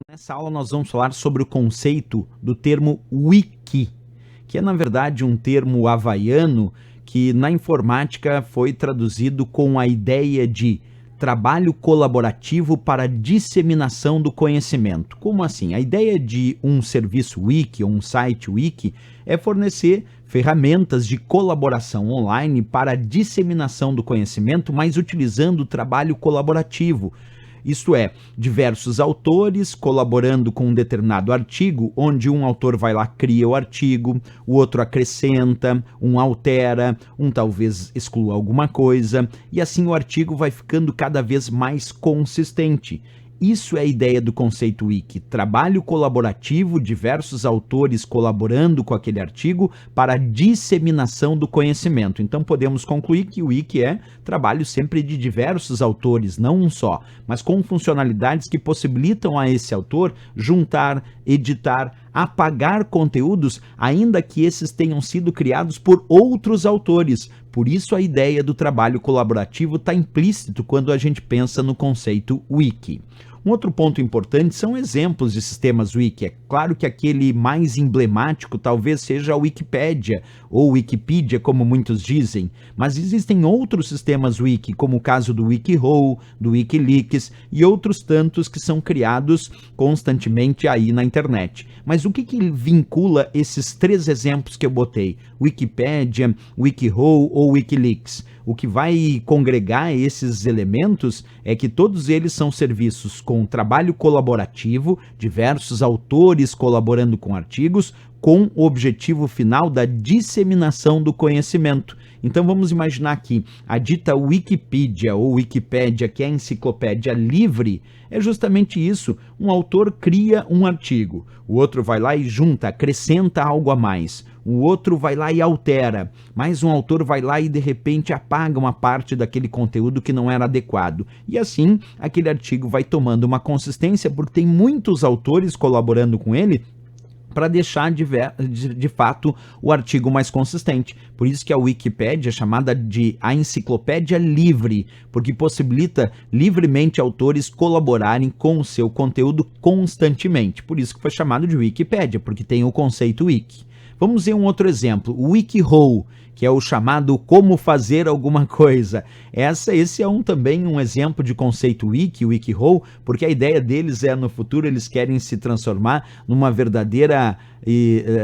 Nessa aula nós vamos falar sobre o conceito do termo wiki, que é na verdade um termo havaiano que na informática foi traduzido com a ideia de trabalho colaborativo para disseminação do conhecimento. Como assim? A ideia de um serviço wiki ou um site wiki é fornecer ferramentas de colaboração online para a disseminação do conhecimento, mas utilizando o trabalho colaborativo. Isto é, diversos autores colaborando com um determinado artigo, onde um autor vai lá, cria o artigo, o outro acrescenta, um altera, um talvez exclua alguma coisa, e assim o artigo vai ficando cada vez mais consistente. Isso é a ideia do conceito wiki, trabalho colaborativo, diversos autores colaborando com aquele artigo para a disseminação do conhecimento. Então podemos concluir que o wiki é trabalho sempre de diversos autores, não um só, mas com funcionalidades que possibilitam a esse autor juntar, editar, apagar conteúdos, ainda que esses tenham sido criados por outros autores. Por isso a ideia do trabalho colaborativo está implícito quando a gente pensa no conceito wiki. Um outro ponto importante são exemplos de sistemas wiki. É claro que aquele mais emblemático talvez seja a Wikipédia, ou Wikipedia, como muitos dizem, mas existem outros sistemas wiki, como o caso do WikiHow, do Wikileaks e outros tantos que são criados constantemente aí na internet. Mas o que vincula esses três exemplos que eu botei? Wikipédia, WikiHow ou Wikileaks? O que vai congregar esses elementos é que todos eles são serviços com trabalho colaborativo, diversos autores colaborando com artigos, com o objetivo final da disseminação do conhecimento. Então vamos imaginar aqui, a dita Wikipedia ou Wikipédia, que é a enciclopédia livre, é justamente isso. Um autor cria um artigo, o outro vai lá e junta, acrescenta algo a mais. O outro vai lá e altera, mais um autor vai lá e de repente apaga uma parte daquele conteúdo que não era adequado. E assim, aquele artigo vai tomando uma consistência porque tem muitos autores colaborando com ele para deixar de fato o artigo mais consistente. Por isso que a Wikipédia é chamada de a enciclopédia livre, porque possibilita livremente autores colaborarem com o seu conteúdo constantemente. Por isso que foi chamado de Wikipédia, porque tem o conceito wiki. Vamos ver um outro exemplo, o WikiHow, que é o chamado como fazer alguma coisa. Esse é também um exemplo de conceito wiki, o WikiHow, porque a ideia deles é, no futuro, eles querem se transformar numa verdadeira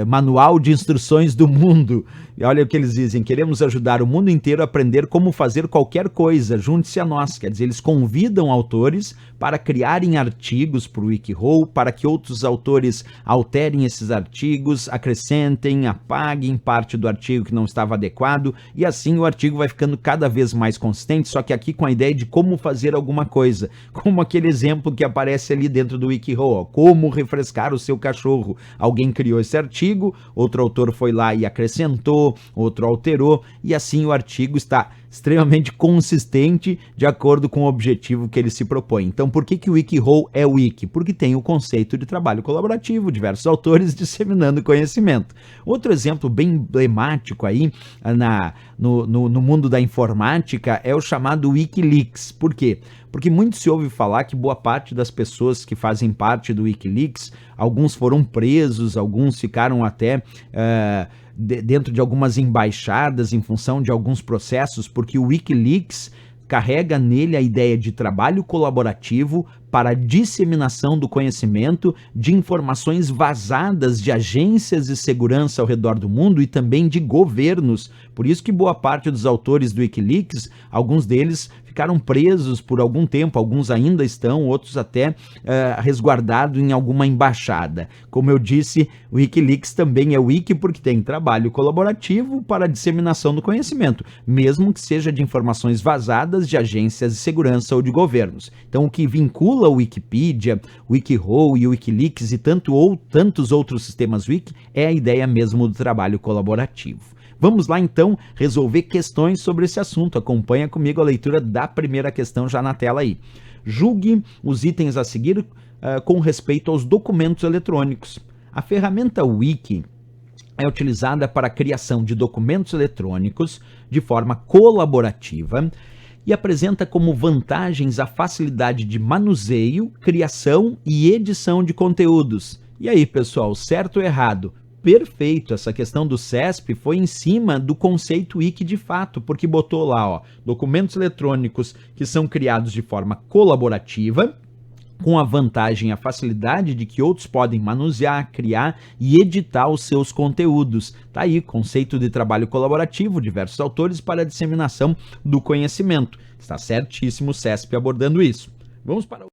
manual de instruções do mundo. E olha o que eles dizem, queremos ajudar o mundo inteiro a aprender como fazer qualquer coisa, junte-se a nós. Quer dizer, eles convidam autores para criarem artigos para o WikiHow, para que outros autores alterem esses artigos, acrescentem, apaguem parte do artigo que não estava adequado, e assim o artigo vai ficando cada vez mais consistente, só que aqui com a ideia de como fazer alguma coisa, como aquele exemplo que aparece ali dentro do WikiHow, ó, como refrescar o seu cachorro. Alguém criou esse artigo, outro autor foi lá e acrescentou, outro alterou, e assim o artigo está extremamente consistente de acordo com o objetivo que ele se propõe. Então, por que o WikiHow é wiki? Porque tem o conceito de trabalho colaborativo, diversos autores disseminando conhecimento. Outro exemplo bem emblemático aí no mundo da informática é o chamado Wikileaks. Por quê? Porque muito se ouve falar que boa parte das pessoas que fazem parte do Wikileaks, alguns foram presos, alguns ficaram até dentro de algumas embaixadas em função de alguns processos, porque o Wikileaks carrega nele a ideia de trabalho colaborativo para a disseminação do conhecimento de informações vazadas de agências de segurança ao redor do mundo e também de governos. Por isso que boa parte dos autores do Wikileaks, alguns deles ficaram presos por algum tempo, alguns ainda estão, outros até resguardados em alguma embaixada. Como eu disse, o Wikileaks também é wiki porque tem trabalho colaborativo para a disseminação do conhecimento, mesmo que seja de informações vazadas de agências de segurança ou de governos. Então o que vincula o Wikipedia, o WikiHow e o Wikileaks e tantos outros sistemas wiki é a ideia mesmo do trabalho colaborativo. Vamos lá então resolver questões sobre esse assunto. Acompanha comigo a leitura da primeira questão já na tela aí. Julgue os itens a seguir com respeito aos documentos eletrônicos. A ferramenta Wiki é utilizada para a criação de documentos eletrônicos de forma colaborativa e apresenta como vantagens a facilidade de manuseio, criação e edição de conteúdos. E aí, pessoal, certo ou errado? Perfeito, essa questão do CESP foi em cima do conceito wiki de fato, porque botou lá, ó, documentos eletrônicos que são criados de forma colaborativa, com a vantagem e a facilidade de que outros podem manusear, criar e editar os seus conteúdos. Tá aí, conceito de trabalho colaborativo, diversos autores para a disseminação do conhecimento. Está certíssimo o CESP abordando isso. Vamos para o